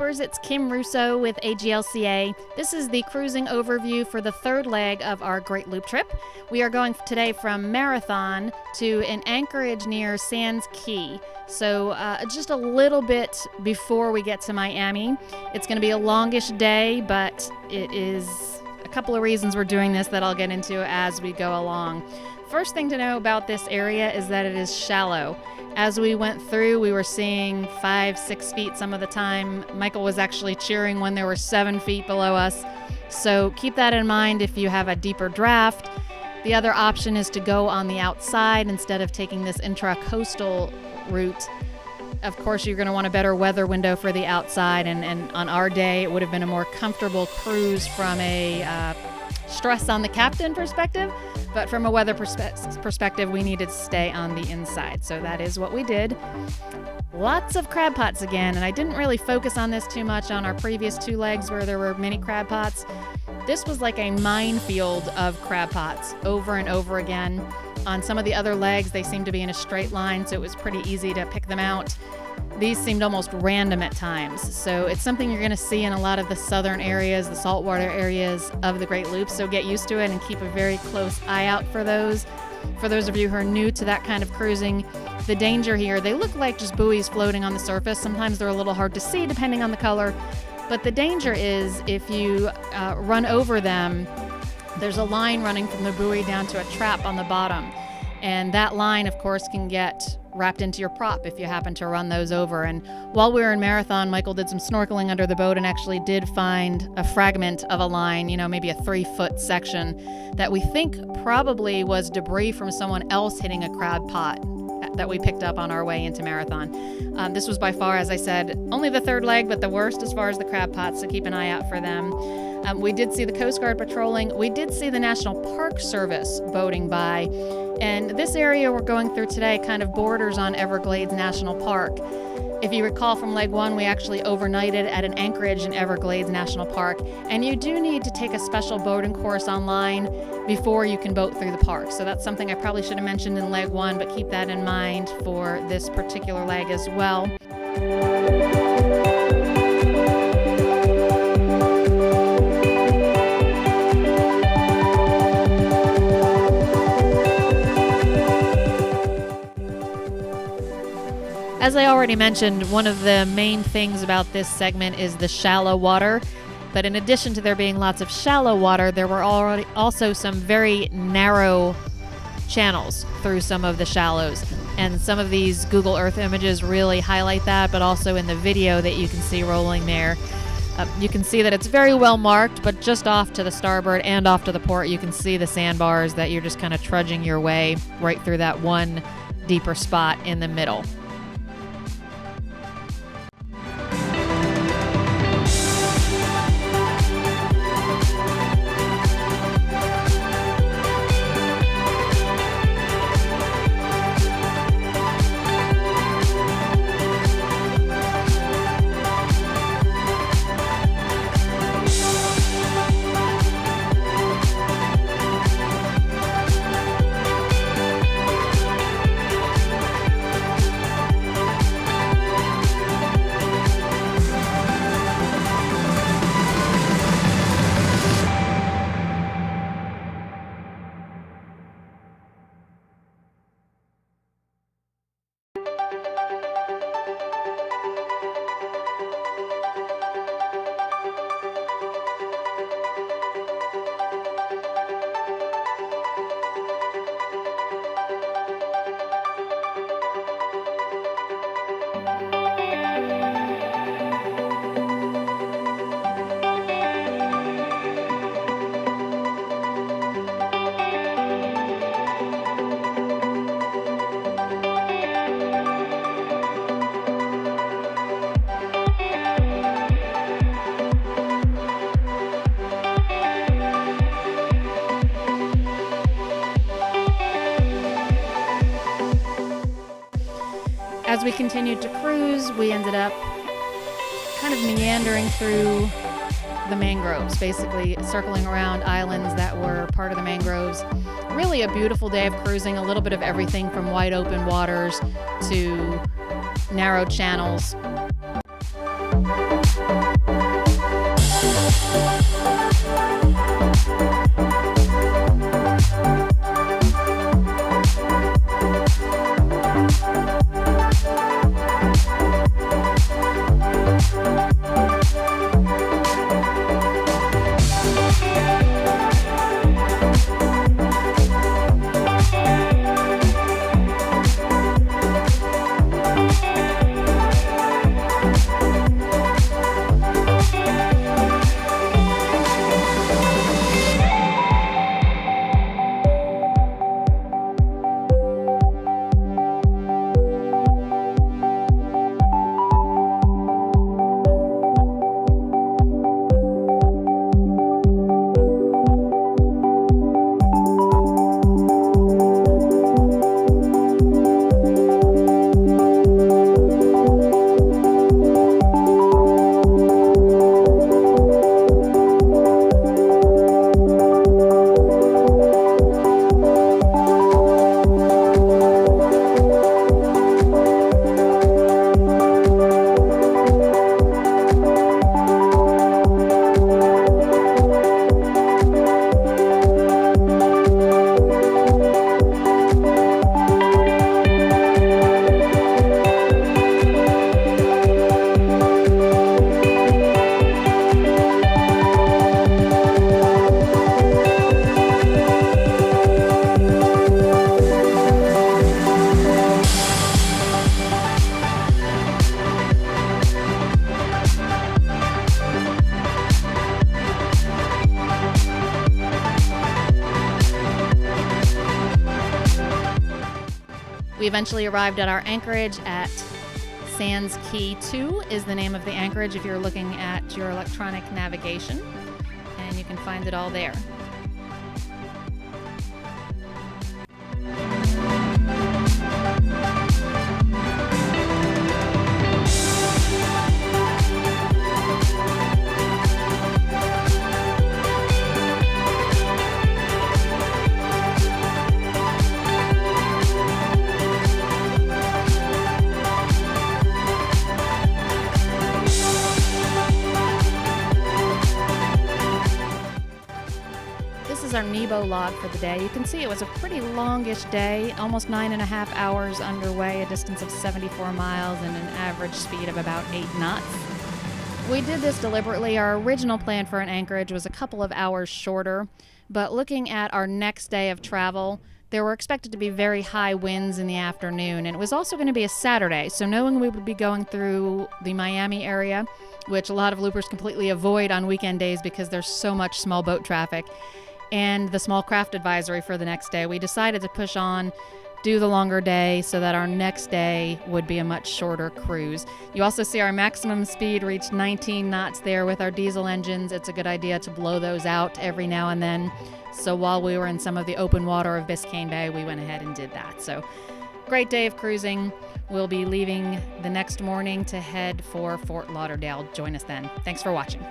viewers, it's Kim Russo with AGLCA. This is the cruising overview for the third leg of our Great Loop trip. We are going today from Marathon to an Anchorage near Sands Key. So just a little bit before we get to Miami. It's going to be a longish day, but it is a couple of reasons we're doing this that I'll get into as we go along. First thing to know about this area is that it is shallow. As we went through, we were seeing 5-6 feet some of the time. Michael was actually cheering when there were 7 feet below us. So keep that in mind if you have a deeper draft. The other option is to go on the outside instead of taking this intra-coastal route. Of course, you're going to want a better weather window for the outside, and on our day, it would have been a more comfortable cruise from a stress on the captain perspective. But from a weather perspective, we needed to stay on the inside. So that is what we did. Lots of crab pots again, and I didn't really focus on this too much on our previous 2 legs where there were many crab pots. This was like a minefield of crab pots over and over again. On some of the other legs, they seemed to be in a straight line, so it was pretty easy to pick them out. These seemed almost random at times, so it's something you're going to see in a lot of the southern areas, the saltwater areas of the Great Loop, so get used to it and keep a very close eye out for those. For those of you who are new to that kind of cruising, the danger here, they look like just buoys floating on the surface. Sometimes they're a little hard to see depending on the color, but the danger is if you run over them, there's a line running from the buoy down to a trap on the bottom. And that line, of course, can get wrapped into your prop if you happen to run those over. And while we were in Marathon, Michael did some snorkeling under the boat and actually did find a fragment of a line, maybe a 3-foot section that we think probably was debris from someone else hitting a crab pot that we picked up on our way into Marathon. This was by far, as I said, only the third leg, but the worst as far as the crab pots, so keep an eye out for them. We did see the Coast Guard patrolling. We did see the National Park Service boating by. And this area we're going through today kind of borders on Everglades National Park. If you recall from leg 1, we actually overnighted at an Anchorage in Everglades National Park. And you do need to take a special boating course online before you can boat through the park. So that's something I probably should have mentioned in leg 1, but keep that in mind for this particular leg as well. As I already mentioned, one of the main things about this segment is the shallow water. But in addition to there being lots of shallow water, there were also some very narrow channels through some of the shallows. And some of these Google Earth images really highlight that, but also in the video that you can see rolling there. You can see that it's very well marked, but just off to the starboard and off to the port, you can see the sandbars that you're just kind of trudging your way right through that one deeper spot in the middle. As we continued to cruise, we ended up kind of meandering through the mangroves, basically circling around islands that were part of the mangroves. Really a beautiful day of cruising, a little bit of everything from wide open waters to narrow channels. eventually arrived at our anchorage at Sands Key 2 is the name of the anchorage if you're looking at your electronic navigation, and you can find it all there. This is our Nebo log for the day. You can see it was a pretty longish day, almost 9.5 hours underway, a distance of 74 miles and an average speed of about 8 knots. We did this deliberately. Our original plan for an anchorage was a couple of hours shorter, but looking at our next day of travel, there were expected to be very high winds in the afternoon, and it was also going to be a Saturday, so knowing we would be going through the Miami area, which a lot of loopers completely avoid on weekend days because there's so much small boat traffic, and the small craft advisory for the next day, we decided to push on, do the longer day so that our next day would be a much shorter cruise. You also see our maximum speed reached 19 knots there with our diesel engines. It's a good idea to blow those out every now and then. So while we were in some of the open water of Biscayne Bay, we went ahead and did that. So great day of cruising. We'll be leaving the next morning to head for Fort Lauderdale. Join us then. Thanks for watching.